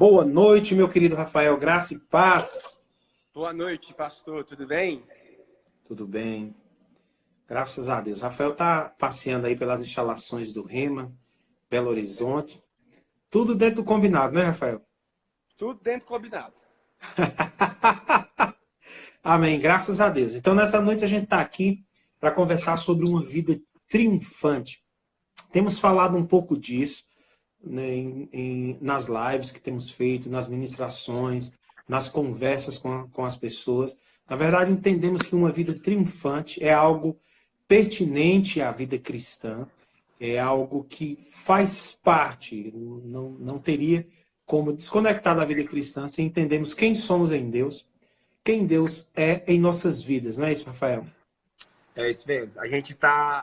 Boa noite, meu querido Rafael. Graça e paz. Boa noite, pastor. Tudo bem? Tudo bem? Graças a Deus. Rafael está passeando aí pelas instalações do Rema, Belo Horizonte. Tudo dentro do combinado, né, Rafael? Tudo dentro combinado. Amém. Graças a Deus. Então, nessa noite a gente está aqui para conversar sobre uma vida triunfante. Temos falado um pouco disso, né, nas lives que temos feito, nas ministrações, nas conversas com as pessoas. Na verdade, entendemos que uma vida triunfante é algo pertinente à vida cristã, é algo que faz parte, não teria como desconectar da vida cristã se entendemos quem somos em Deus, quem Deus é em nossas vidas, não é isso, Rafael? É isso mesmo.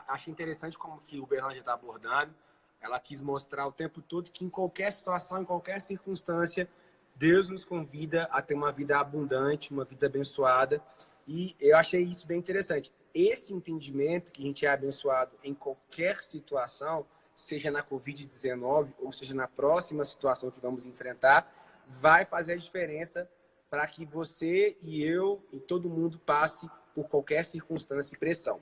Acho interessante como que o Berlândia está abordando. Ela quis mostrar o tempo todo que em qualquer situação, em qualquer circunstância, Deus nos convida a ter uma vida abundante, uma vida abençoada. E eu achei isso bem interessante. Esse entendimento que a gente é abençoado em qualquer situação, seja na Covid-19 ou seja na próxima situação que vamos enfrentar, vai fazer a diferença para que você e eu e todo mundo passe por qualquer circunstância e pressão.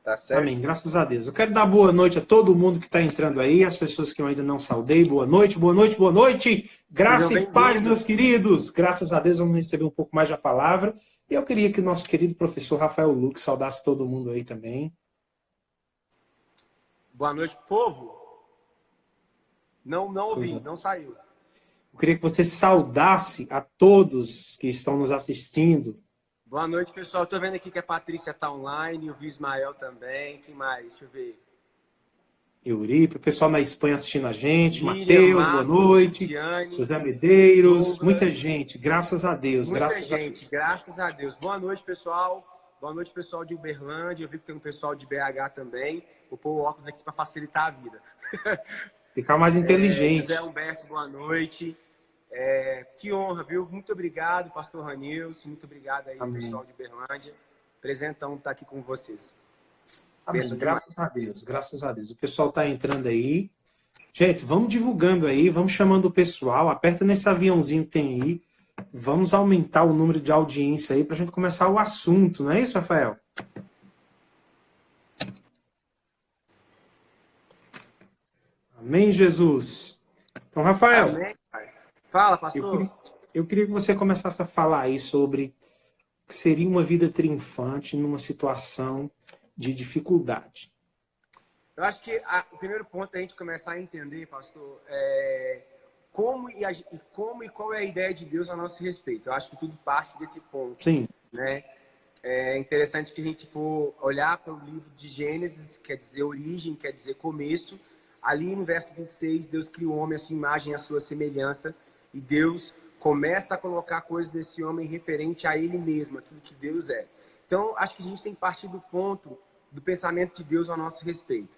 Tá certo? Amém, graças a Deus. Eu quero dar boa noite a todo mundo que está entrando aí, as pessoas que eu ainda não saudei. Boa noite, boa noite, boa noite. Sejam Graça e paz, meus bem-vindos. queridos. Graças a Deus vamos receber um pouco mais da palavra. E eu queria que o nosso querido professor Rafael Lucas saudasse todo mundo aí também. Boa noite, povo. Não ouvi, não saiu. Eu queria que você saudasse a todos que estão nos assistindo. Boa noite, pessoal. Tô vendo aqui que a Patrícia tá online, eu vi o Ismael também. Quem mais? Deixa eu ver. Euripe, o pessoal na Espanha assistindo a gente, Miriam, Matheus, boa Marcos, noite, Viviane, José Medeiros, Douglas. muita gente, graças a Deus, Muita graças a gente, Deus. graças a Deus. Boa noite, pessoal. Boa noite, pessoal de Uberlândia. Eu vi que tem um pessoal de BH também. Vou pôr o óculos aqui para facilitar a vida. Ficar mais inteligente. José Humberto, boa noite. Que honra, viu? Muito obrigado, pastor Ranilson. Muito obrigado aí, Amém. pessoal de Uberlândia. Presentão estar aqui com vocês. Amém. Bênção Graças a Deus, graças a Deus. O pessoal está entrando aí. Gente, vamos divulgando aí, vamos chamando o pessoal. Aperta nesse aviãozinho que tem aí. Vamos aumentar o número de audiência aí para a gente começar o assunto, não é isso, Rafael? Amém, Jesus. Então, Rafael, Amém. Fala, eu pastor. queria, eu queria que você começasse a falar aí sobre o que seria uma vida triunfante numa situação de dificuldade. Eu acho que o primeiro ponto é a gente começar a entender, pastor, como e qual é a ideia de Deus a nosso respeito. Eu acho que tudo parte desse ponto, Sim, né? É interessante que a gente for olhar para o livro de Gênesis, quer dizer origem, quer dizer começo. Ali no verso 26, Deus criou o homem à sua imagem e à sua semelhança, e Deus começa a colocar coisas desse homem referente a ele mesmo, aquilo que Deus é. Então, acho que a gente tem que partir do ponto do pensamento de Deus a nosso respeito.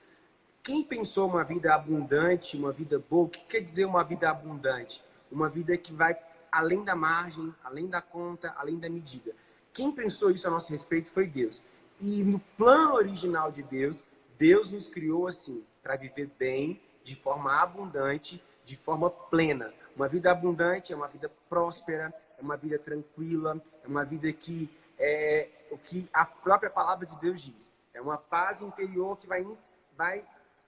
Quem pensou uma vida abundante, uma vida boa, o que quer dizer uma vida abundante? Uma vida que vai além da margem, além da conta, além da medida. Quem pensou isso a nosso respeito foi Deus. E no plano original de Deus, Deus nos criou assim, para viver bem, de forma abundante, de forma plena. Uma vida abundante é uma vida próspera, é uma vida tranquila, é uma vida que é o que a própria palavra de Deus diz. É uma paz interior que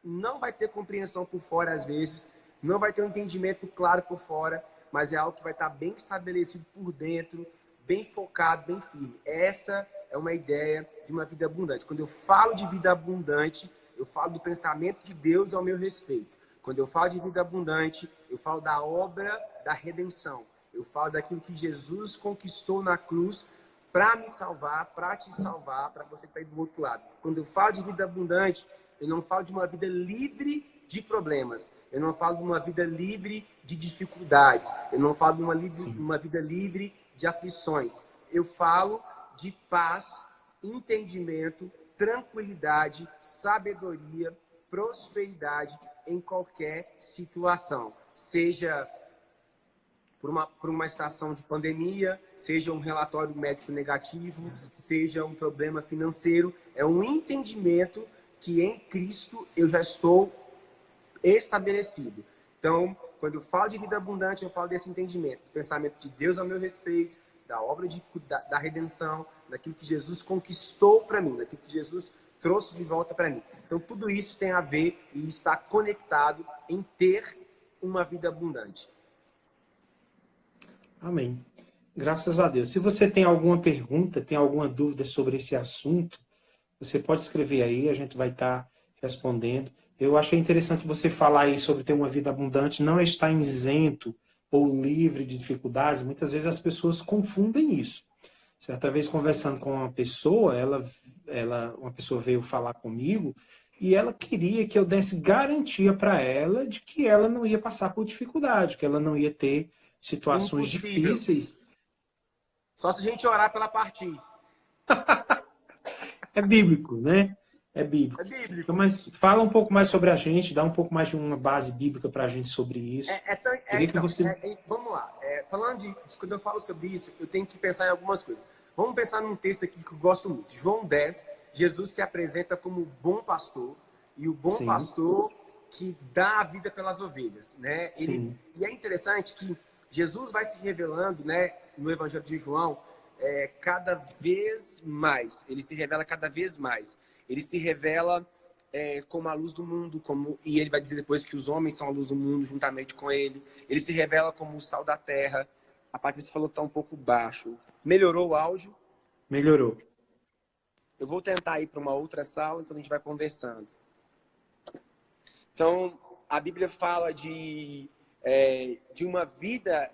não vai ter compreensão por fora às vezes, não vai ter um entendimento claro por fora, mas é algo que vai estar bem estabelecido por dentro, bem focado, bem firme. Essa é uma ideia de uma vida abundante. Quando eu falo de vida abundante, eu falo do pensamento de Deus ao meu respeito. Quando eu falo de vida abundante, eu falo da obra da redenção. Eu falo daquilo que Jesus conquistou na cruz para me salvar, para te salvar, para você que está aí do outro lado. Quando eu falo de vida abundante, eu não falo de uma vida livre de problemas. Eu não falo de uma vida livre de dificuldades. Eu não falo de uma vida livre de aflições. Eu falo de paz, entendimento, tranquilidade, sabedoria, prosperidade em qualquer situação. Seja por uma estação de pandemia, seja um relatório médico negativo, seja um problema financeiro. É um entendimento que em Cristo eu já estou estabelecido. Então, quando eu falo de vida abundante, eu falo desse entendimento, do pensamento de Deus ao meu respeito, da obra da redenção, daquilo que Jesus conquistou para mim, daquilo que Jesus trouxe de volta para mim. Então, tudo isso tem a ver e está conectado em ter uma vida abundante. Amém. Graças a Deus. Se você tem alguma pergunta, tem alguma dúvida sobre esse assunto, você pode escrever aí, a gente vai estar respondendo. Eu achei interessante você falar aí sobre ter uma vida abundante, não é estar isento ou livre de dificuldades. Muitas vezes as pessoas confundem isso. Certa vez conversando com uma pessoa, uma pessoa veio falar comigo e ela queria que eu desse garantia para ela de que ela não ia passar por dificuldade, que ela não ia ter situações Impossível. difíceis. Só se a gente orar pela partir. É bíblico, né? É É bíblico. Então, bíblico. mas fala um pouco mais sobre a gente, dá um pouco mais de uma base bíblica para a gente sobre isso. Queria que você. Vamos lá. Falando quando eu falo sobre isso, eu tenho que pensar em algumas coisas. Vamos pensar num texto aqui que eu gosto muito. João 10, Jesus se apresenta como o bom pastor, e o bom Sim, pastor que dá a vida pelas ovelhas, né? sim, E é interessante que Jesus vai se revelando, né, no Evangelho de João, cada vez mais. Ele se revela cada vez mais. Ele se revela como a luz do mundo, e ele vai dizer depois que os homens são a luz do mundo juntamente com ele. Ele se revela como o sal da terra. A Patrícia falou que está um pouco baixo. Melhorou o áudio? melhorou. Eu vou tentar ir para uma outra sala, então a gente vai conversando. Então, a Bíblia fala de uma vida,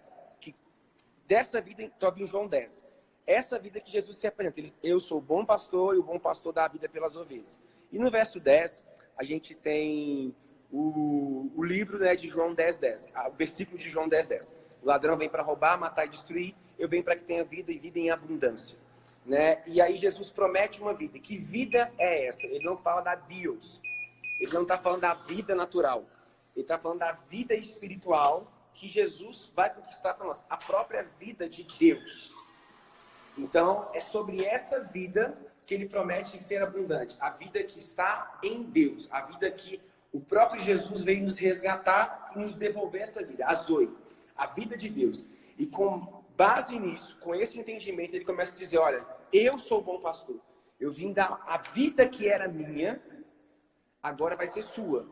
dessa vida, estou em João 10. Essa vida que Jesus se apresenta. Eu sou o bom pastor e o bom pastor dá a vida pelas ovelhas. E no verso 10, a gente tem o livro, né, de João 10:10. O versículo de João 10:10. O ladrão vem para roubar, matar e destruir. Eu venho para que tenha vida e vida em abundância. Né? E aí Jesus promete uma vida. Que vida é essa? Ele não fala da bios. Ele não está falando da vida natural. Ele está falando da vida espiritual que Jesus vai conquistar para nós. A própria vida de Deus. Então, é sobre essa vida que ele promete ser abundante. A vida que está em Deus. A vida que o próprio Jesus veio nos resgatar e nos devolver essa vida. A Zoe. A vida de Deus. E com base nisso, com esse entendimento, ele começa a dizer, olha, eu sou o bom pastor. Eu vim dar a vida que era minha, agora vai ser sua.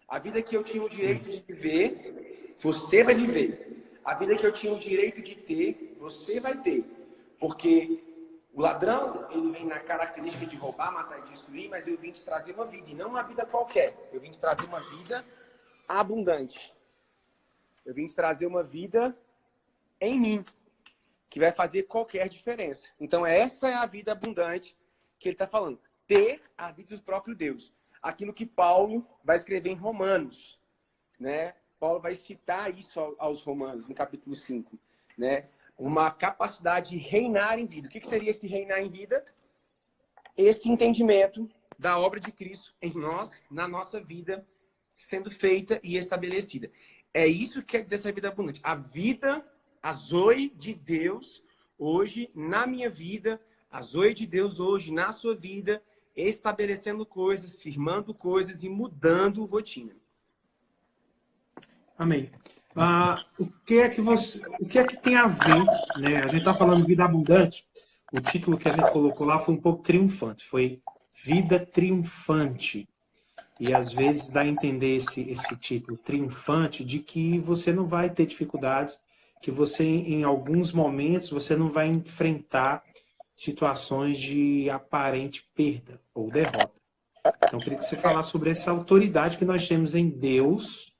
A vida que eu tinha o direito de viver, você vai viver. A vida que eu tinha o direito de ter, você vai ter. Porque o ladrão, ele vem na característica de roubar, matar e destruir, mas eu vim te trazer uma vida, e não uma vida qualquer. Eu vim te trazer uma vida abundante. Eu vim te trazer uma vida em mim, que vai fazer qualquer diferença. Então, essa é a vida abundante que ele está falando. Ter a vida do próprio Deus. Aquilo que Paulo vai escrever em Romanos. Né? Paulo vai citar isso aos Romanos, no capítulo 5. Né? Uma capacidade de reinar em vida. O que seria esse reinar em vida? Esse entendimento da obra de Cristo em nós, na nossa vida, sendo feita e estabelecida. É isso que quer dizer essa vida abundante. A vida, a Zoe de Deus, hoje, na minha vida, a Zoe de Deus hoje, na sua vida, estabelecendo coisas, firmando coisas e mudando rotina. Amém. O que é que tem a ver, né? A gente está falando de vida abundante. O título que a gente colocou lá foi um pouco triunfante, foi Vida Triunfante. E às vezes dá a entender esse título triunfante de que você não vai ter dificuldades, que você em alguns momentos você não vai enfrentar situações de aparente perda ou derrota. Então eu queria que você falasse sobre essa autoridade que nós temos em Deus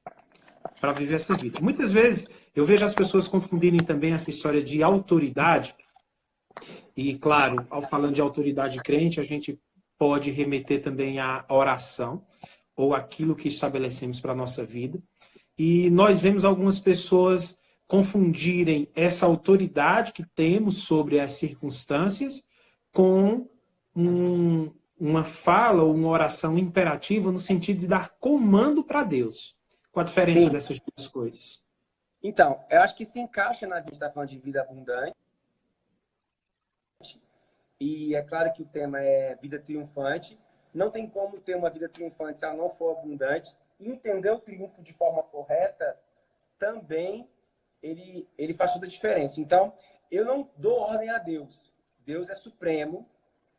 para viver essa vida. Muitas vezes eu vejo as pessoas confundirem também essa história de autoridade. E, claro, ao falando de autoridade crente, a gente pode remeter também à oração ou aquilo que estabelecemos para a nossa vida. E nós vemos algumas pessoas confundirem essa autoridade que temos sobre as circunstâncias com uma fala ou uma oração imperativa no sentido de dar comando para Deus. Qual a diferença Sim. dessas duas coisas? Então, eu acho que se encaixa na vida, a gente está falando de vida abundante. E é claro que o tema é vida triunfante. Não tem como ter uma vida triunfante se ela não for abundante. E entender o triunfo de forma correta também ele faz toda a diferença. Então, eu não dou ordem a Deus. Deus é supremo,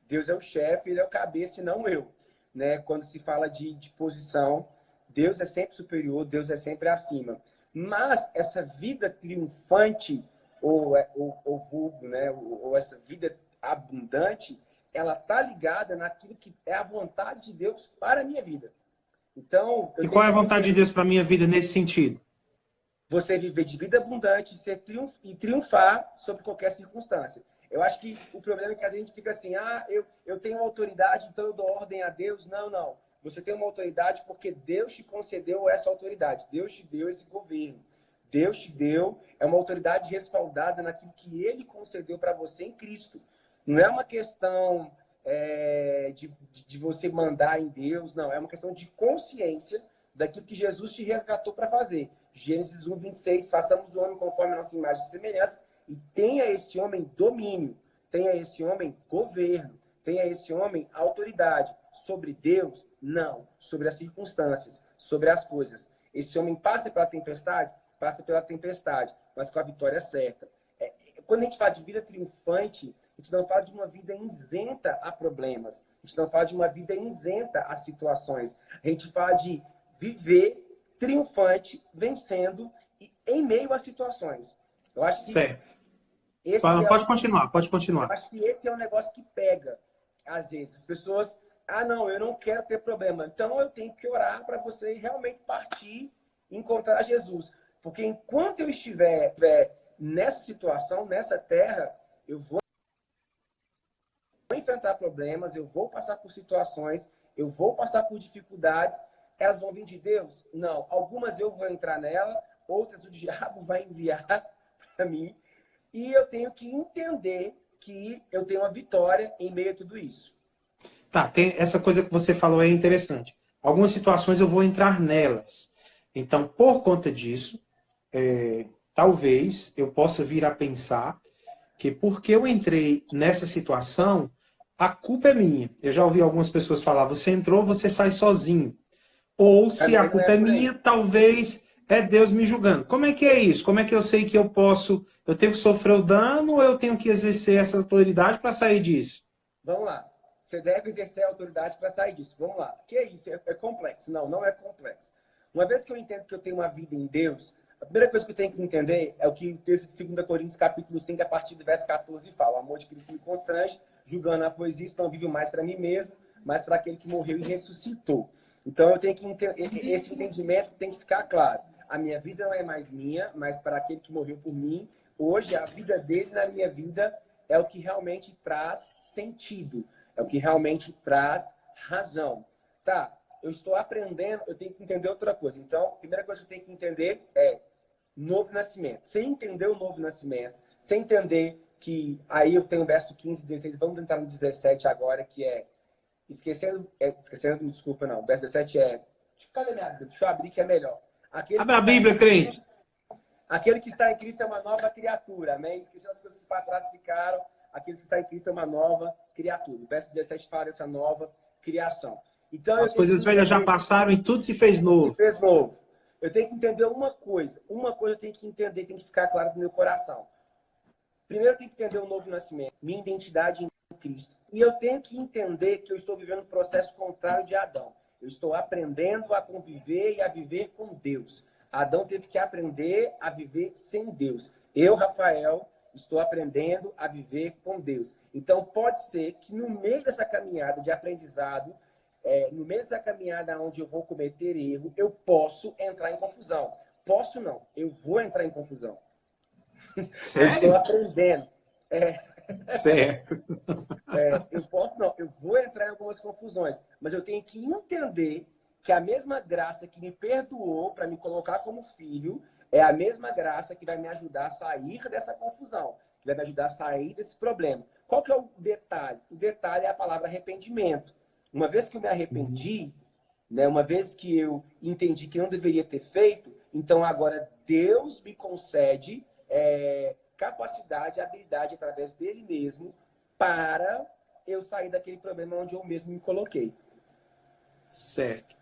Deus é o chefe, ele é o cabeça e não eu. Né? Quando se fala de posição, Deus é sempre superior, Deus é sempre acima. Mas essa vida triunfante, ou vulgo, né? ou essa vida abundante, ela está ligada naquilo que é a vontade de Deus para a minha vida. Então, E qual é a vontade de Deus para a minha vida nesse sentido? Você viver de vida abundante e triunfar sobre qualquer circunstância. Eu acho que o problema é que a gente fica assim, eu tenho autoridade, então eu dou ordem a Deus. Não, não. Você tem uma autoridade porque Deus te concedeu essa autoridade. Deus te deu esse governo. Deus te deu, é uma autoridade respaldada naquilo que Ele concedeu para você em Cristo. Não é uma questão de você mandar em Deus, não. É uma questão de consciência daquilo que Jesus te resgatou para fazer. Gênesis 1, 26, façamos o homem conforme a nossa imagem e semelhança, e tenha esse homem domínio, tenha esse homem governo, tenha esse homem autoridade. Sobre Deus? Não. Sobre as circunstâncias, sobre as coisas. Esse homem passa pela tempestade? Passa pela tempestade, mas com a vitória certa. Quando a gente fala de vida triunfante, a gente não fala de uma vida isenta a problemas. A gente não fala de uma vida isenta a situações. A gente fala de viver triunfante, vencendo e em meio a situações. Eu acho que certo. Pode continuar. Eu acho que esse é um negócio que pega, às vezes. As pessoas, não, eu não quero ter problema. Então eu tenho que orar para você realmente partir e encontrar Jesus. Porque enquanto eu estiver nessa situação, nessa terra, eu vou enfrentar problemas, eu vou passar por situações, eu vou passar por dificuldades. Elas vão vir de Deus? Não. Algumas eu vou entrar nela, outras o diabo vai enviar para mim. E eu tenho que entender que eu tenho uma vitória em meio a tudo isso. Tá, tem essa coisa que você falou é interessante. Algumas situações eu vou entrar nelas. Então, por conta disso, talvez eu possa vir a pensar que porque eu entrei nessa situação, a culpa é minha. Eu já ouvi algumas pessoas falar, você entrou, você sai sozinho. Ou se a culpa é minha, talvez é Deus me julgando. Como é que é isso? Como é que eu sei que eu tenho que sofrer o dano ou eu tenho que exercer essa autoridade para sair disso? Vamos lá. Você deve exercer a autoridade para sair disso. Vamos lá. O que é isso? É complexo? Não, não é complexo. Uma vez que eu entendo que eu tenho uma vida em Deus, a primeira coisa que eu tenho que entender é o que o texto de 2 Coríntios, capítulo 5, a partir do verso 14, fala. O amor de Cristo me constrange, julgando a pois isso, não vivo mais para mim mesmo, mas para aquele que morreu e ressuscitou. Então, eu tenho que esse entendimento tem que ficar claro. A minha vida não é mais minha, mas para aquele que morreu por mim. Hoje, a vida dele na minha vida é o que realmente traz sentido. É o que realmente traz razão. Tá, eu estou aprendendo, eu tenho que entender outra coisa. Então, a primeira coisa que eu tenho que entender é novo nascimento. Sem entender o novo nascimento, sem entender que... Aí eu tenho o verso 15, 16, vamos entrar no 17 agora, que é... Desculpa, não. O verso 17 é... Cadê minha Bíblia? Deixa eu abrir que é melhor. Abra a Bíblia, crente. Aquele que está em Cristo é uma nova criatura. Amém? Esquecendo as coisas que para trás ficaram. Aquele que está em Cristo é uma nova criatura. O verso 17 fala dessa nova criação. Então, as coisas velhas já passaram e tudo se fez novo. Se fez novo. Eu tenho que entender uma coisa. Uma coisa eu tenho que entender, tem que ficar claro no meu coração. Primeiro, eu tenho que entender o novo nascimento. Minha identidade em Cristo. E eu tenho que entender que eu estou vivendo um processo contrário de Adão. Eu estou aprendendo a conviver e a viver com Deus. Adão teve que aprender a viver sem Deus. Eu, Rafael, estou aprendendo a viver com Deus. Então, pode ser que no meio dessa caminhada de aprendizado, no meio dessa caminhada onde eu vou cometer erro, eu posso entrar em confusão. Posso não, eu vou entrar em confusão. Sério? Eu estou aprendendo. Certo. Eu posso não, eu vou entrar em algumas confusões, mas eu tenho que entender que a mesma graça que me perdoou para me colocar como filho é a mesma graça que vai me ajudar a sair dessa confusão, que vai me ajudar a sair desse problema. Qual que é o detalhe? O detalhe é a palavra arrependimento. Uma vez que eu me arrependi, né, uma vez que eu entendi que não deveria ter feito, então agora Deus me concede capacidade, habilidade através dele mesmo para eu sair daquele problema onde eu mesmo me coloquei. Certo.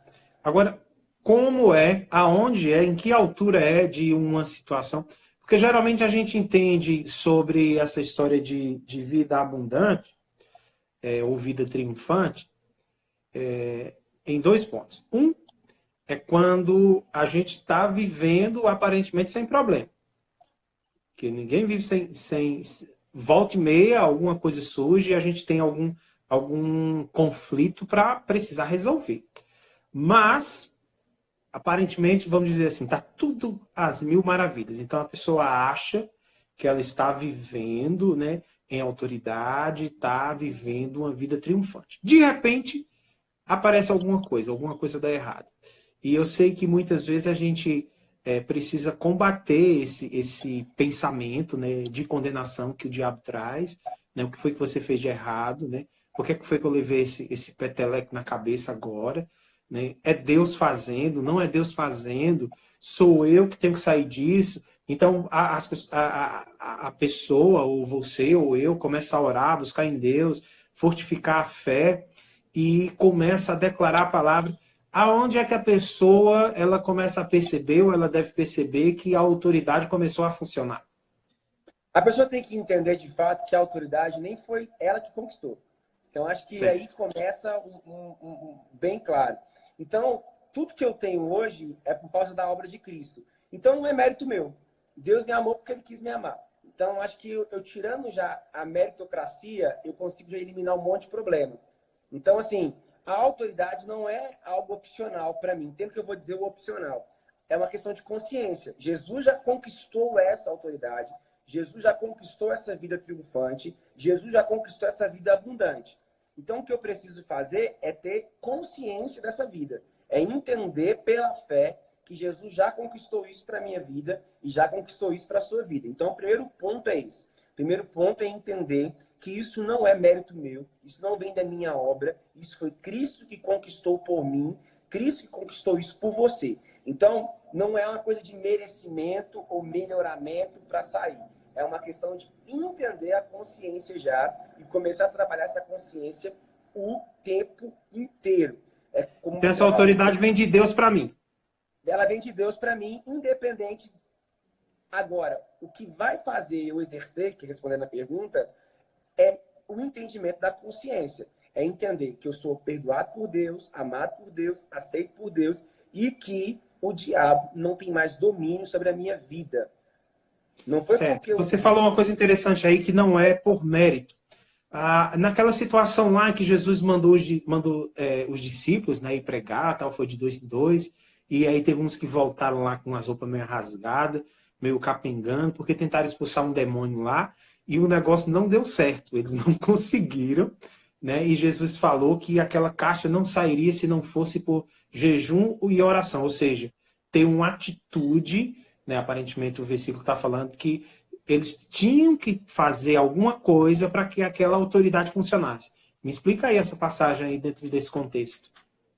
Agora, como é, aonde é, em que altura é de uma situação. Porque geralmente a gente entende sobre essa história de vida abundante, ou vida triunfante, em dois pontos. Um é quando a gente está vivendo aparentemente sem problema. Que ninguém vive sem volta e meia, alguma coisa surge e a gente tem algum conflito para precisar resolver. Mas, aparentemente, vamos dizer assim, está tudo às mil maravilhas. Então a pessoa acha que ela está vivendo, né, em autoridade, está vivendo uma vida triunfante. De repente, aparece alguma coisa dá errado. E eu sei que muitas vezes a gente precisa combater esse pensamento, né, de condenação que o diabo traz, né, o que foi que você fez de errado, né, por que foi que eu levei esse peteleco na cabeça agora, né, é Deus fazendo, não é Deus fazendo, sou eu que tenho que sair disso. Então a pessoa, ou você, ou eu, começa a orar, buscar em Deus, fortificar a fé, e começa a declarar a palavra. Aonde é que a pessoa ela começa a perceber, ou ela deve perceber que a autoridade começou a funcionar? A pessoa tem que entender de fato que a autoridade nem foi ela que conquistou. Então, acho que Certo. aí começa bem claro. Então, tudo que eu tenho hoje é por causa da obra de Cristo. Então, não é mérito meu. Deus me amou porque Ele quis me amar. Então, acho que eu tirando já a meritocracia, eu consigo já eliminar um monte de problema. Então, assim, a autoridade não é algo opcional para mim. Tempo que eu vou dizer o opcional. É uma questão de consciência. Jesus já conquistou essa autoridade. Jesus já conquistou essa vida triunfante. Jesus já conquistou essa vida abundante. Então, o que eu preciso fazer é ter consciência dessa vida. É entender pela fé que Jesus já conquistou isso para a minha vida e já conquistou isso para a sua vida. Então, o primeiro ponto é esse. O primeiro ponto é entender que isso não é mérito meu, isso não vem da minha obra, isso foi Cristo que conquistou por mim, Cristo que conquistou isso por você. Então, não é uma coisa de merecimento ou melhoramento para sair. É uma questão de entender a consciência já e começar a trabalhar essa consciência o tempo inteiro. É como Então, você essa falou. autoridade vem de Deus para mim. Ela vem de Deus para mim, independente. Agora, o que vai fazer eu exercer, que respondendo a pergunta, é o entendimento da consciência. É entender que eu sou perdoado por Deus, amado por Deus, aceito por Deus e que o diabo não tem mais domínio sobre a minha vida. Não foi Certo. porque eu... Você falou uma coisa interessante aí que não é por mérito. Naquela situação lá que Jesus mandou os discípulos, né, ir pregar, tal, foi de dois em dois, e aí teve uns que voltaram lá com as roupas meio rasgadas, meio capengando, porque tentaram expulsar um demônio lá, e o negócio não deu certo, eles não conseguiram, né, e Jesus falou que aquela caixa não sairia se não fosse por jejum e oração, ou seja, ter uma atitude, né, aparentemente o versículo está falando que eles tinham que fazer alguma coisa para que aquela autoridade funcionasse. Me explica aí essa passagem aí dentro desse contexto.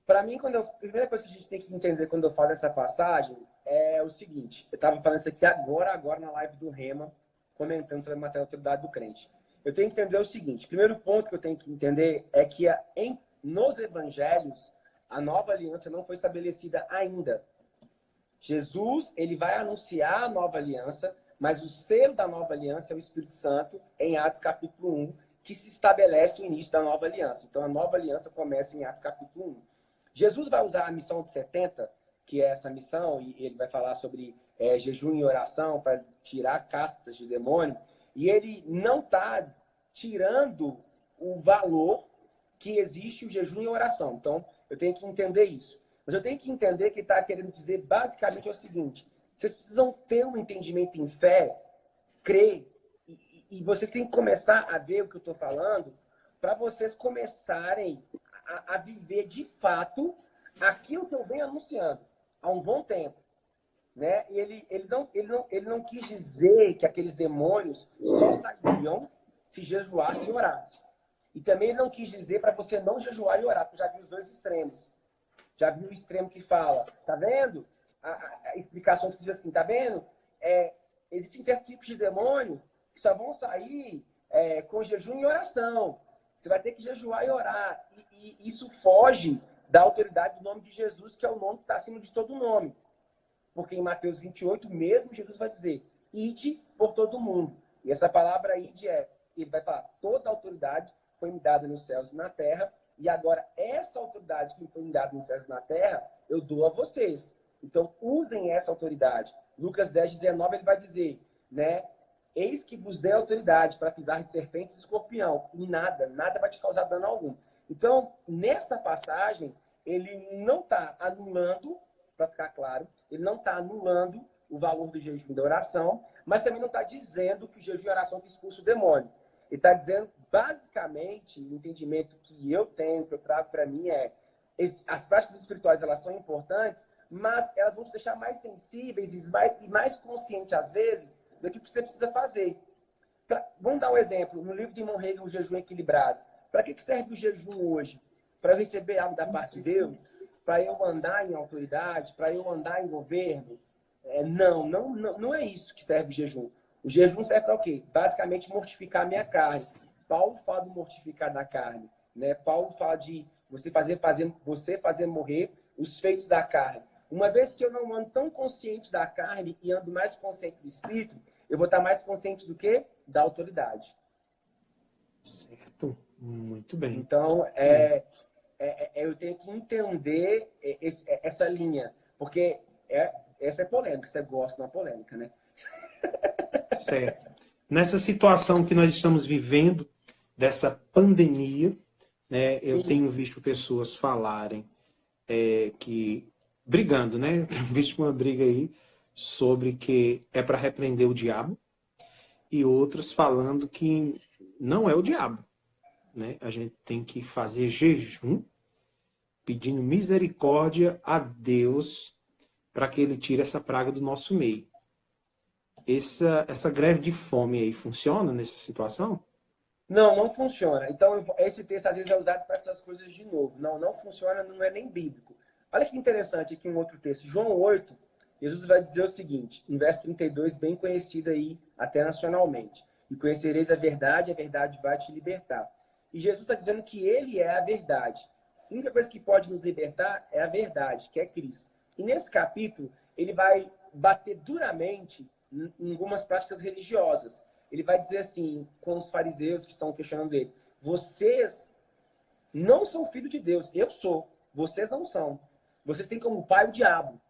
Para mim, a primeira coisa que a gente tem que entender quando eu falo essa passagem é o seguinte. Eu estava falando isso aqui agora na live do Rema, comentando sobre a matéria da autoridade do crente. Eu tenho que entender o seguinte. O primeiro ponto que eu tenho que entender é que nos evangelhos, a nova aliança não foi estabelecida ainda. Jesus, ele vai anunciar a nova aliança, mas o selo da nova aliança é o Espírito Santo, em Atos capítulo 1, que se estabelece o início da nova aliança. Então, a nova aliança começa em Atos capítulo 1. Jesus vai usar a missão de 70, que é essa missão, e ele vai falar sobre jejum e oração para tirar castas de demônio, e ele não está tirando o valor que existe o jejum e a oração. Então, eu tenho que entender isso. Mas eu tenho que entender que ele está querendo dizer basicamente o seguinte: vocês precisam ter um entendimento em fé, crer, e vocês têm que começar a ver o que eu estou falando para vocês começarem a viver de fato aquilo que eu venho anunciando há um bom tempo. Né? E ele não quis dizer que aqueles demônios só sairiam se jejuasse e orasse. E também ele não quis dizer para você não jejuar e orar, porque eu já vi os dois extremos. Já vi o extremo que fala, tá vendo? Explicações que dizem assim, tá vendo? Existem certos tipos de demônio que só vão sair com jejum e oração. Você vai ter que jejuar e orar. E isso foge da autoridade do nome de Jesus, que é o nome que está acima de todo nome. Porque em Mateus 28, mesmo Jesus vai dizer, ide por todo mundo. E essa palavra ide ele vai falar, toda autoridade foi me dada nos céus e na terra, e agora essa autoridade que foi me dada nos céus e na terra, eu dou a vocês. Então, usem essa autoridade. Lucas 10, 19, ele vai dizer, né? Eis que vos dei autoridade para pisar de serpentes e escorpião, e nada vai te causar dano algum. Então, nessa passagem, ele não está anulando, para ficar claro, ele não está anulando o valor do jejum e da oração, mas também não está dizendo que o jejum e a oração que expulsa o demônio. Ele está dizendo, basicamente, o entendimento que eu tenho, que eu trago para mim as práticas espirituais, elas são importantes, mas elas vão te deixar mais sensíveis e mais consciente, às vezes, do que você precisa fazer. Vamos dar um exemplo. No livro de Irmão Hegel, O Jejum Equilibrado. Para que serve o jejum hoje? Para eu receber algo da parte de Deus? Para eu andar em autoridade? Para eu andar em governo? Não é isso que serve o jejum. O jejum serve para o quê? Basicamente, mortificar a minha carne. Paulo fala de mortificar da carne. Né? Paulo fala de você fazer morrer os feitos da carne. Uma vez que eu não ando tão consciente da carne e ando mais consciente do espírito, eu vou estar mais consciente do quê? Da autoridade. Certo. Muito bem. Então, eu tenho que entender essa linha. Porque essa é polêmica. Você gosta de uma polêmica, né? Certo. Nessa situação que nós estamos vivendo, dessa pandemia, né, eu tenho visto pessoas falarem que brigando, né? Tenho visto uma briga aí sobre que é para repreender o diabo e outros falando que não é o diabo, né? A gente tem que fazer jejum pedindo misericórdia a Deus para que ele tire essa praga do nosso meio. Essa greve de fome aí funciona nessa situação? Não funciona. Então, esse texto às vezes é usado para essas coisas de novo. Não funciona, não é nem bíblico. Olha que interessante aqui um outro texto. João 8, Jesus vai dizer o seguinte, no verso 32, bem conhecido aí até nacionalmente. E conhecereis a verdade vai te libertar. E Jesus está dizendo que ele é a verdade. A única coisa que pode nos libertar é a verdade, que é Cristo. E nesse capítulo, ele vai bater duramente em algumas práticas religiosas. Ele vai dizer assim, com os fariseus que estão questionando ele, vocês não são filhos de Deus, eu sou, vocês não são. Vocês têm como pai o diabo.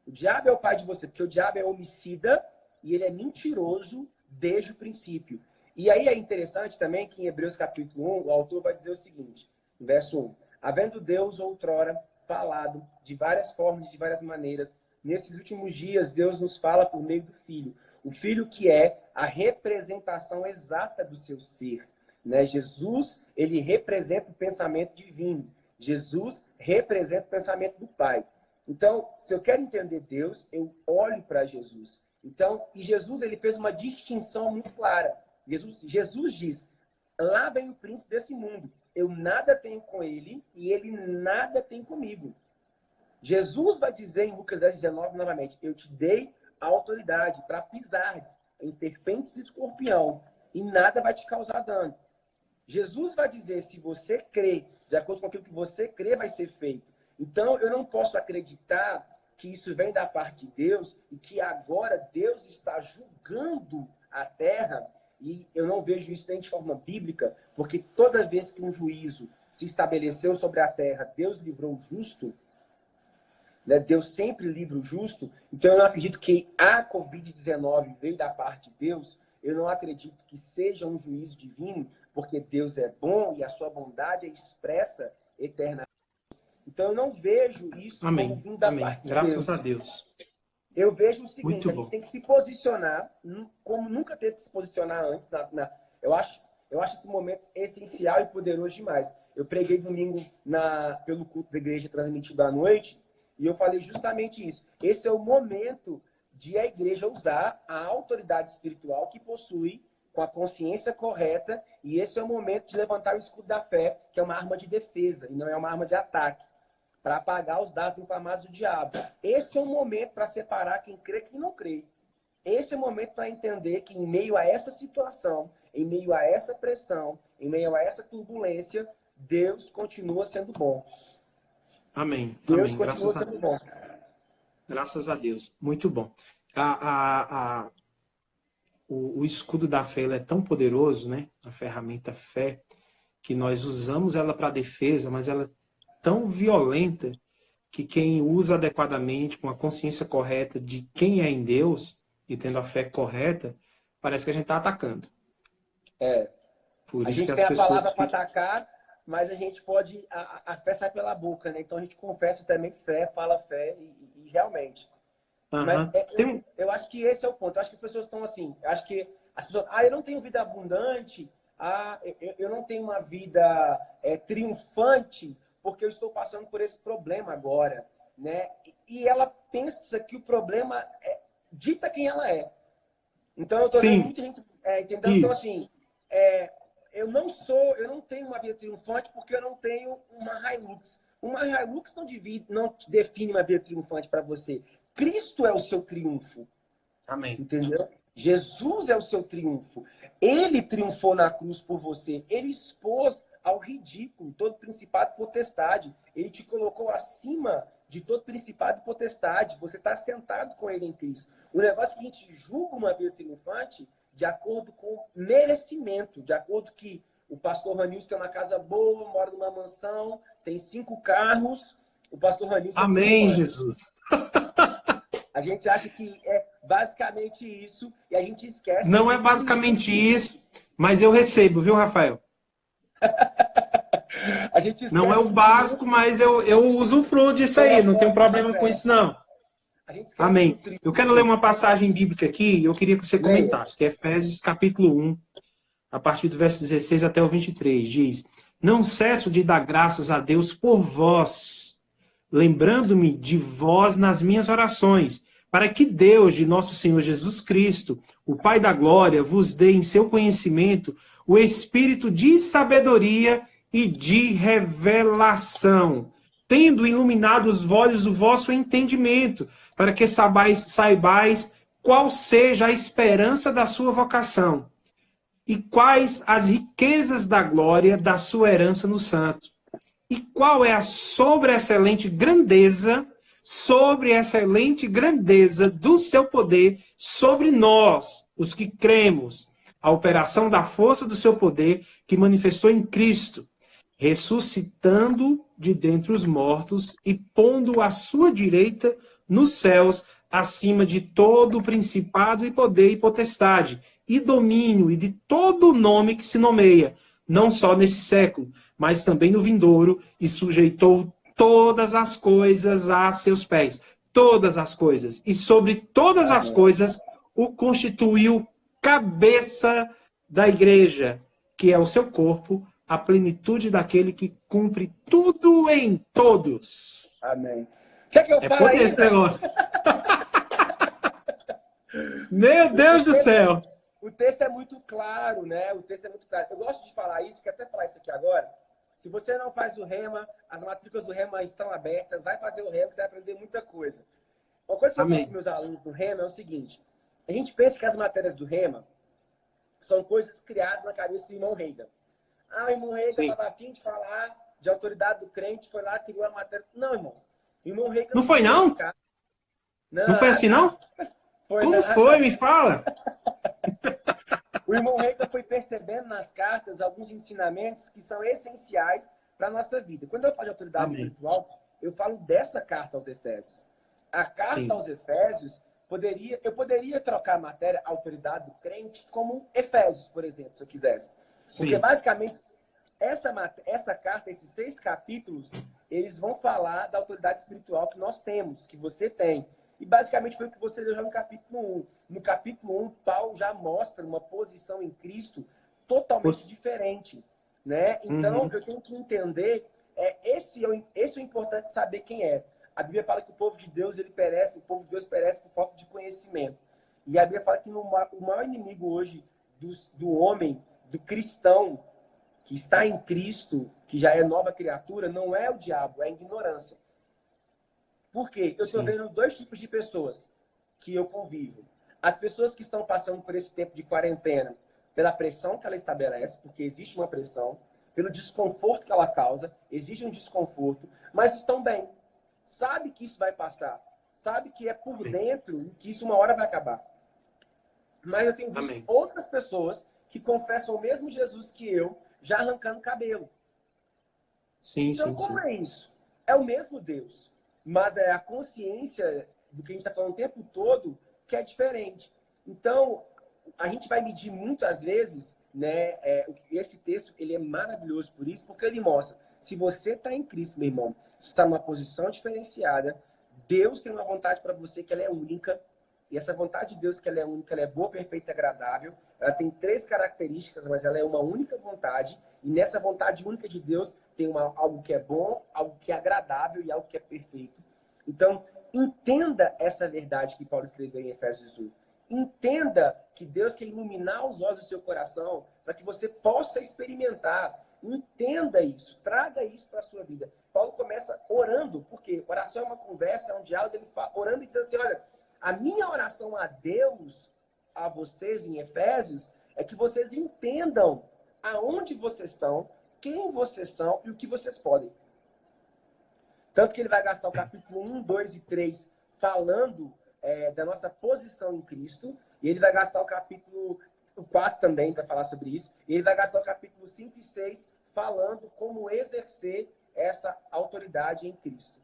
O diabo é o pai de você, porque o diabo é homicida e ele é mentiroso desde o princípio. E aí é interessante também que em Hebreus capítulo 1, o autor vai dizer o seguinte, no verso 1, havendo Deus outrora falado de várias formas e de várias maneiras, nesses últimos dias Deus nos fala por meio do Filho. O Filho que é a representação exata do seu ser. Né? Jesus, ele representa o pensamento divino. Jesus representa o pensamento do Pai. Então, se eu quero entender Deus, eu olho para Jesus. Então, e Jesus, ele fez uma distinção muito clara. Jesus diz, lá vem o príncipe desse mundo. Eu nada tenho com ele e ele nada tem comigo. Jesus vai dizer em Lucas 10, 19, novamente, eu te dei a autoridade para pisares em serpentes e escorpião e nada vai te causar dano. Jesus vai dizer, se você crê, de acordo com aquilo que você crê, vai ser feito. Então, eu não posso acreditar que isso vem da parte de Deus e que agora Deus está julgando a terra, e eu não vejo isso nem de forma bíblica, porque toda vez que um juízo se estabeleceu sobre a terra, Deus livrou o justo, né? Deus sempre livra o justo, então eu não acredito que a Covid-19 veio da parte de Deus, eu não acredito que seja um juízo divino, porque Deus é bom e a sua bondade é expressa eternamente. Então eu não vejo isso como vindo da parte de Deus. Graças a Deus. Eu vejo o seguinte, Muito a gente bom. tem que se posicionar como nunca teve que se posicionar antes. Eu acho esse momento essencial e poderoso demais. Eu preguei domingo pelo culto da igreja transmitido à noite e eu falei justamente isso. Esse é o momento de a igreja usar a autoridade espiritual que possui com a consciência correta, e esse é o momento de levantar o escudo da fé, que é uma arma de defesa e não é uma arma de ataque, para apagar os dados inflamados do diabo. Esse é o momento para separar quem crê e quem não crê. Esse é o momento para entender que em meio a essa situação, em meio a essa pressão, em meio a essa turbulência, Deus continua sendo bom. Amém. Deus Amém. continua Graças a sendo Deus. bom. Graças a Deus. Muito bom. O escudo da fé ele é tão poderoso, né? A ferramenta fé, que nós usamos ela para defesa, mas ela é tão violenta que quem usa adequadamente, com a consciência correta de quem é em Deus e tendo a fé correta, parece que a gente está atacando. É. Por A isso que gente as tem a pessoas. palavra para atacar, mas a gente pode. A fé sai pela boca, né? Então a gente confessa também fé, fala fé e realmente. Mas Aham. Tem... eu acho que esse é o ponto. Eu acho que as pessoas estão assim. Eu acho que as pessoas. Eu não tenho vida abundante. Eu não tenho uma vida triunfante porque eu estou passando por esse problema agora, né? E ela pensa que o problema dita quem ela é. Então eu estou vendo Sim, muita gente entendendo. Então isso. assim, eu não tenho uma vida triunfante porque eu não tenho uma Hilux. Uma Hilux não define uma vida triunfante para você. Cristo é o seu triunfo, Amém. entendeu? Jesus é o seu triunfo. Ele triunfou na cruz por você. Ele expôs ao ridículo todo principado e potestade. Ele te colocou acima de todo principado e potestade. Você está sentado com ele em Cristo. O negócio é que a gente julga uma vida triunfante de acordo com merecimento, de acordo que o pastor Ranilson tem uma casa boa, mora numa mansão, tem 5 carros. O pastor Ranilson é Amém, triunfante. Jesus. A gente acha que é basicamente isso e a gente esquece Não que é Cristo. basicamente isso, mas eu recebo, viu, Rafael? A gente Não é esquece o que básico, triunfo mas eu usufruo disso tem aí, não tenho aposta na problema com isso, fé. não. A gente esquece que o Amém. Eu quero ler triunfo. uma passagem bíblica aqui e eu queria que você Leia. comentasse, que é Efésios capítulo 1, a partir do verso 16 até o 23, diz: Não cesso de dar graças a Deus por vós, lembrando-me de vós nas minhas orações, para que Deus, de nosso Senhor Jesus Cristo, o Pai da glória, vos dê em seu conhecimento o espírito de sabedoria e de revelação, tendo iluminado os olhos do vosso entendimento, para que saibais qual seja a esperança da sua vocação e quais as riquezas da glória da sua herança no santo. E qual é a sobre excelente grandeza do seu poder sobre nós, os que cremos, a operação da força do seu poder que manifestou em Cristo, ressuscitando de dentre os mortos e pondo à sua direita nos céus, acima de todo principado e poder e potestade, e domínio e de todo nome que se nomeia, não só nesse século, mas também no vindouro, e sujeitou todas as coisas a seus pés. Todas as coisas. E sobre todas as Amém. coisas o constituiu cabeça da igreja, que é o seu corpo, a plenitude daquele que cumpre tudo em todos. Amém. Quer que eu É fale poder, ainda? Senhor. Meu O Deus do texto, céu. o texto é muito claro, né? O texto é muito claro. Eu gosto de falar isso, quero até falar isso aqui agora. Se você não faz o rema, as matrículas do rema estão abertas, vai fazer o rema, que você vai aprender muita coisa. Uma coisa que eu falo Amém. para meus alunos do rema é o seguinte: a gente pensa que as matérias do rema são coisas criadas na cabeça do irmão Reagan. O irmão Reagan Sim. estava afim de falar de autoridade do crente, foi lá, criou a matéria. Não, irmãos. O irmão Reagan Não não foi, criou as não? cartas. Não, Não foi assim, não? foi Como foi? nada. Me fala. O irmão Reagan foi percebendo nas cartas alguns ensinamentos que são essenciais para a nossa vida. Quando eu falo de autoridade Amém. espiritual, eu falo dessa carta aos Efésios. A carta Sim. aos Efésios, eu poderia trocar a matéria autoridade do crente como Efésios, por exemplo, se eu quisesse. Porque, Sim. basicamente, essa carta, esses 6 capítulos, eles vão falar da autoridade espiritual que nós temos, que você tem. E, basicamente, foi o que você leu já no capítulo 1. No capítulo 1, Paulo já mostra uma posição em Cristo totalmente diferente, né? Então, Uhum. eu tenho que entender, esse é o importante saber quem é. A Bíblia fala que o povo de Deus, ele perece, o povo de Deus perece por falta de conhecimento. E a Bíblia fala que o maior inimigo hoje do homem, do cristão, que está em Cristo, que já é nova criatura, não é o diabo, é a ignorância. Por quê? Eu estou Sim. vendo 2 tipos de pessoas que eu convivo. As pessoas que estão passando por esse tempo de quarentena, pela pressão que ela estabelece, porque existe uma pressão. pelo desconforto que ela causa, exige um desconforto, mas estão bem. Sabe que isso vai passar, sabe que é por dentro e que isso uma hora vai acabar. Mas eu tenho visto outras pessoas que confessam o mesmo Jesus que eu, já arrancando cabelo. Sim, Então, sim, como sim. é isso? É o mesmo Deus, mas é a consciência do que a gente está falando o tempo todo que é diferente. Então, a gente vai medir muitas vezes, né? Esse texto ele é maravilhoso por isso, porque ele mostra, se você está em Cristo, meu irmão, você está numa posição diferenciada, Deus tem uma vontade para você que ela é única, e essa vontade de Deus que ela é única, ela é boa, perfeita e agradável. Ela tem 3 características, mas ela é uma única vontade. E nessa vontade única de Deus tem algo que é bom, algo que é agradável e algo que é perfeito. Então, entenda essa verdade que Paulo escreveu em Efésios 1. Entenda que Deus quer iluminar os olhos do seu coração para que você possa experimentar. Entenda isso, traga isso para a sua vida. Paulo começa orando, porque oração é uma conversa, é um diálogo, ele fala, orando e diz assim, olha, a minha oração a Deus, a vocês em Efésios, é que vocês entendam aonde vocês estão, quem vocês são e o que vocês podem. Tanto que ele vai gastar o capítulo 1, 2 e 3 falando da nossa posição em Cristo, e ele vai gastar o capítulo 4 também para falar sobre isso, e ele vai gastar o capítulo 5 e 6 falando como exercer essa autoridade em Cristo.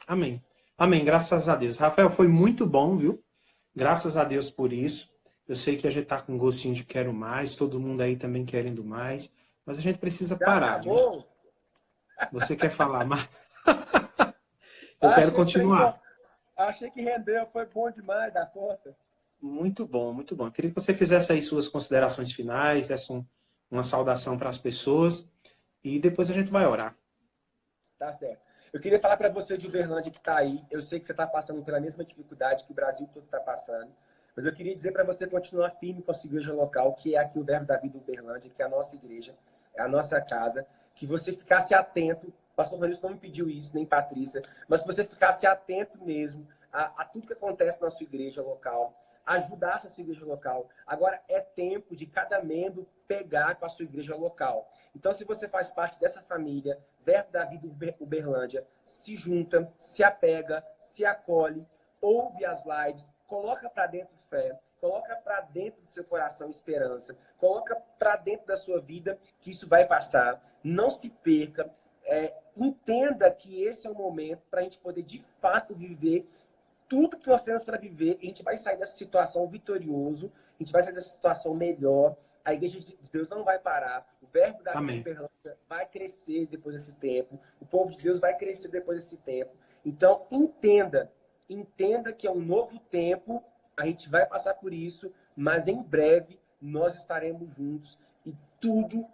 Amém. Amém, graças a Deus. Rafael, foi muito bom, viu? Graças a Deus por isso. Eu sei que a gente tá com gostinho de quero mais, todo mundo aí também querendo mais, mas a gente precisa Já parar, né? acabou? Você quer falar mais? Eu quero Achei que foi bom. continuar. Achei que rendeu, foi bom demais da conta. Muito bom, muito bom. Eu queria que você fizesse aí suas considerações finais, desse uma saudação para as pessoas e depois a gente vai orar. Tá certo. Eu queria falar para você de Uberlândia que está aí. Eu sei que você está passando pela mesma dificuldade que o Brasil todo está passando. Mas eu queria dizer para você continuar firme com a sua igreja local, que é aqui o Verbo da Vida Uberlândia, que é a nossa igreja, é a nossa casa. Que você ficasse atento. O pastor Francisco não me pediu isso, nem Patrícia. Mas que você ficasse atento mesmo a tudo que acontece na sua igreja local. Ajudasse a sua igreja local. Agora é tempo de cada membro pegar com a sua igreja local. Então, se você faz parte dessa família, Verbo da Vida Uberlândia, se junta, se apega, se acolhe, ouve as lives, coloca para dentro fé, coloca para dentro do seu coração esperança, coloca para dentro da sua vida que isso vai passar. Não se perca, entenda que esse é o momento para a gente poder de fato viver tudo que nós temos para viver. A gente vai sair dessa situação vitorioso, a gente vai sair dessa situação melhor. A igreja de Deus não vai parar. O Verbo da Vida Uberlândia vai crescer depois desse tempo. O povo de Deus vai crescer depois desse tempo. Então, entenda que é um novo tempo. A gente vai passar por isso, mas em breve nós estaremos juntos. E tudo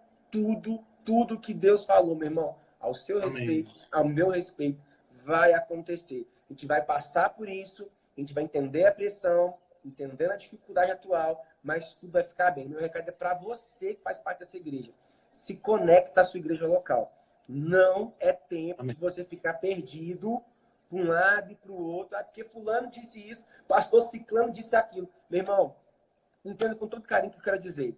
que Deus falou, meu irmão, ao seu respeito, ao meu respeito, vai acontecer. A gente vai passar por isso, a gente vai entender a pressão, entendendo a dificuldade atual, mas tudo vai ficar bem. Meu recado é para você que faz parte dessa igreja. Se conecta à sua igreja local. Não é tempo de você ficar perdido para um lado e para o outro. Porque fulano disse isso, pastor Ciclano disse aquilo. Meu irmão, entenda com todo carinho o que eu quero dizer.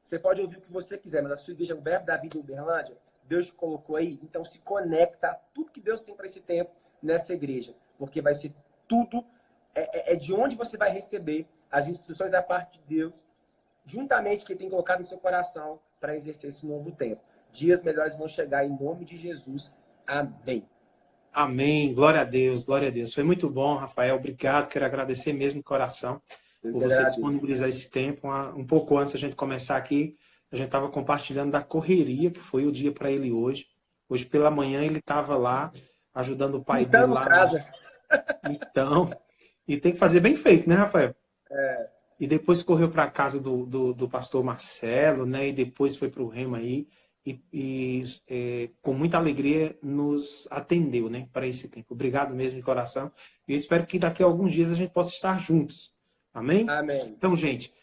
Você pode ouvir o que você quiser, mas a sua igreja é o Verbo da Vida Uberlândia. Deus te colocou aí. Então se conecta a tudo que Deus tem para esse tempo nessa igreja. Porque vai ser tudo... É de onde você vai receber as instruções da parte de Deus, juntamente que ele tem colocado no seu coração para exercer esse novo tempo. Dias melhores vão chegar em nome de Jesus. Amém. Amém. Glória a Deus, glória a Deus. Foi muito bom, Rafael. Obrigado. Quero agradecer mesmo de coração por você disponibilizar esse tempo. Um pouco antes da gente começar aqui, a gente estava compartilhando da correria que foi o dia para ele hoje. Hoje pela manhã ele estava lá ajudando o pai dele lá. Casa. Então, e tem que fazer bem feito, né, Rafael? É. E depois correu para a casa do pastor Marcelo, né? E depois foi para o Rema aí. Com muita alegria nos atendeu, né? Para esse tempo. Obrigado mesmo de coração. E eu espero que daqui a alguns dias a gente possa estar juntos. Amém? Amém. Então, gente,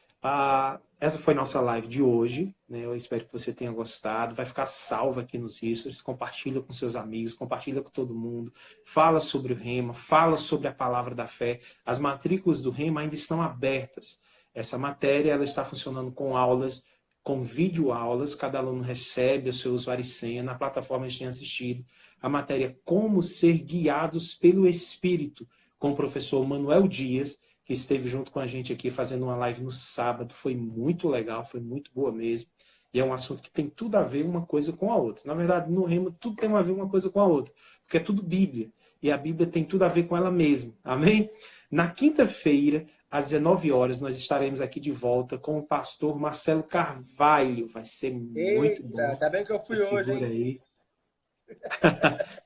essa foi nossa live de hoje, né? Eu espero que você tenha gostado. Vai ficar salva aqui nos stories. Compartilha com seus amigos, compartilha com todo mundo. Fala sobre o Rema, fala sobre a palavra da fé. As matrículas do Rema ainda estão abertas. Essa matéria ela está funcionando com aulas com videoaulas, cada aluno recebe o seu usuário e senha, na plataforma a gente tem assistido a matéria Como Ser Guiados pelo Espírito, com o professor Manuel Dias, que esteve junto com a gente aqui fazendo uma live no sábado, foi muito legal, foi muito boa mesmo, e é um assunto que tem tudo a ver uma coisa com a outra. Na verdade, no Rema, tudo tem a ver uma coisa com a outra, porque é tudo Bíblia, e a Bíblia tem tudo a ver com ela mesma, amém? Na quinta-feira, às 19 horas, nós estaremos aqui de volta com o pastor Marcelo Carvalho, vai ser muito bom. Tá bem que eu fui hoje, hein? Aí.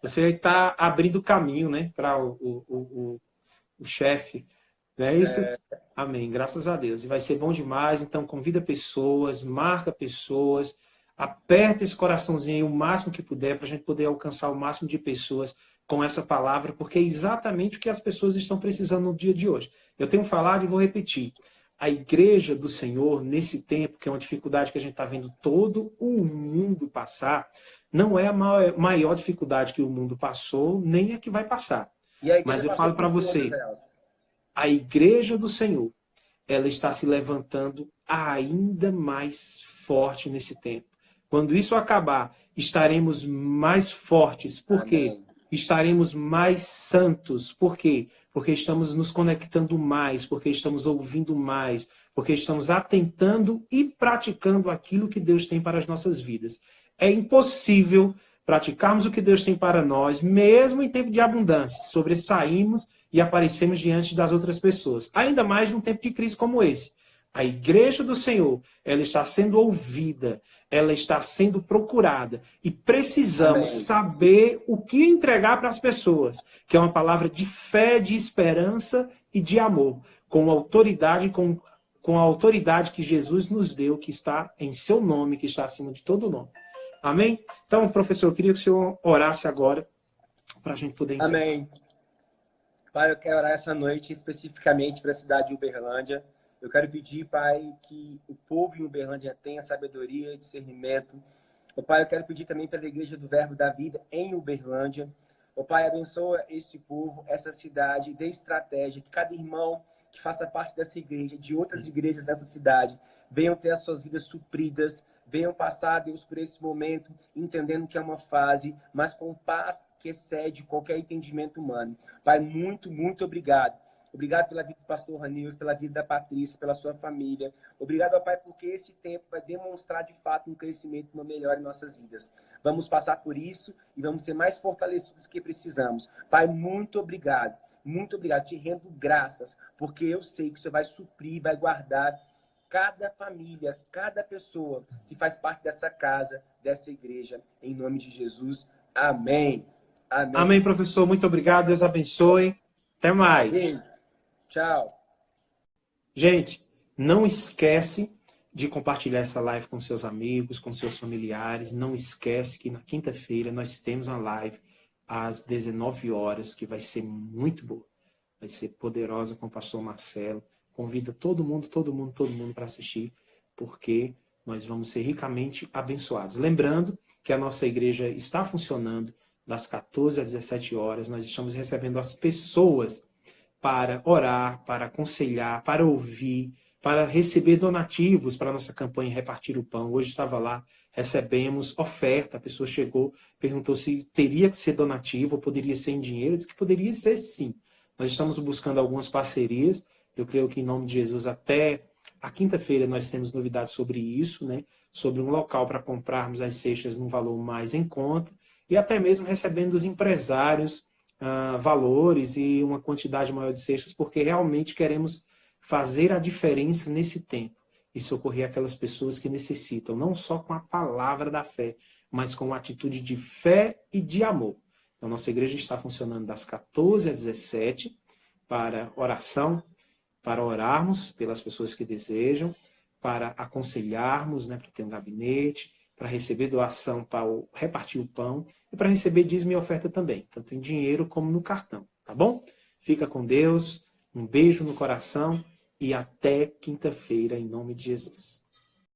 Você está abrindo caminho, né, para o chefe, não é isso? Amém, graças a Deus. E vai ser bom demais, então convida pessoas, marca pessoas, aperta esse coraçãozinho aí o máximo que puder para a gente poder alcançar o máximo de pessoas com essa palavra, porque é exatamente o que as pessoas estão precisando no dia de hoje. Eu tenho falado e vou repetir. A igreja do Senhor, nesse tempo, que é uma dificuldade que a gente está vendo todo o mundo passar, não é a maior dificuldade que o mundo passou, nem a que vai passar. Mas eu falo para você, a igreja do Senhor, ela está se levantando ainda mais forte nesse tempo. Quando isso acabar, estaremos mais fortes. Por quê? Amém. Estaremos mais santos. Por quê? Porque estamos nos conectando mais, porque estamos ouvindo mais, porque estamos atentando e praticando aquilo que Deus tem para as nossas vidas. É impossível praticarmos o que Deus tem para nós, mesmo em tempo de abundância. Sobressaímos e aparecemos diante das outras pessoas. Ainda mais num tempo de crise como esse. A igreja do Senhor, ela está sendo ouvida, ela está sendo procurada. E precisamos saber o que entregar para as pessoas, que é uma palavra de fé, de esperança e de amor, com autoridade, com a autoridade que Jesus nos deu, que está em seu nome, que está acima de todo nome. Amém? Então, professor, eu queria que o senhor orasse agora, para a gente poder encerrar. Amém. Pai, eu quero orar essa noite especificamente para a cidade de Uberlândia. Eu quero pedir, Pai, que o povo em Uberlândia tenha sabedoria e discernimento. Pai, eu quero pedir também pela Igreja do Verbo da Vida em Uberlândia. Pai, abençoa esse povo, essa cidade, dê estratégia, que cada irmão que faça parte dessa igreja, de outras igrejas dessa cidade, venham ter as suas vidas supridas, venham passar, Deus, por esse momento, entendendo que é uma fase, mas com paz que excede qualquer entendimento humano. Pai, muito, muito obrigado. Obrigado pela vida do pastor Ranils, pela vida da Patrícia, pela sua família. Obrigado, ó Pai, porque esse tempo vai demonstrar de fato um crescimento, uma melhora em nossas vidas. Vamos passar por isso e vamos ser mais fortalecidos que precisamos. Pai, muito obrigado. Muito obrigado. Te rendo graças, porque eu sei que o Senhor vai suprir, vai guardar cada família, cada pessoa que faz parte dessa casa, dessa igreja. Em nome de Jesus. Amém. Amém. Amém, professor. Muito obrigado. Deus abençoe. Até mais. Tchau. Gente, não esquece de compartilhar essa live com seus amigos, com seus familiares. Não esquece que na quinta-feira nós temos uma live às 19 horas, que vai ser muito boa. Vai ser poderosa com o pastor Marcelo. Convida todo mundo para assistir, porque nós vamos ser ricamente abençoados. Lembrando que a nossa igreja está funcionando das 14 às 17 horas. Nós estamos recebendo as pessoas para orar, para aconselhar, para ouvir, para receber donativos para a nossa campanha Repartir o Pão. Hoje estava lá, recebemos oferta, a pessoa chegou, perguntou se teria que ser donativo ou poderia ser em dinheiro. Eu disse que poderia ser sim. Nós estamos buscando algumas parcerias. Eu creio que em nome de Jesus até a quinta-feira nós temos novidades sobre isso, né? Sobre um local para comprarmos as cestas num valor mais em conta e até mesmo recebendo dos empresários valores e uma quantidade maior de cestas, porque realmente queremos fazer a diferença nesse tempo e socorrer aquelas pessoas que necessitam, não só com a palavra da fé, mas com a atitude de fé e de amor. Então, nossa igreja está funcionando das 14 às 17 para oração, para orarmos pelas pessoas que desejam, para aconselharmos, né, para ter um gabinete, para receber doação, para repartir o pão e para receber dízimo e oferta também, tanto em dinheiro como no cartão, tá bom? Fica com Deus, um beijo no coração e até quinta-feira, em nome de Jesus.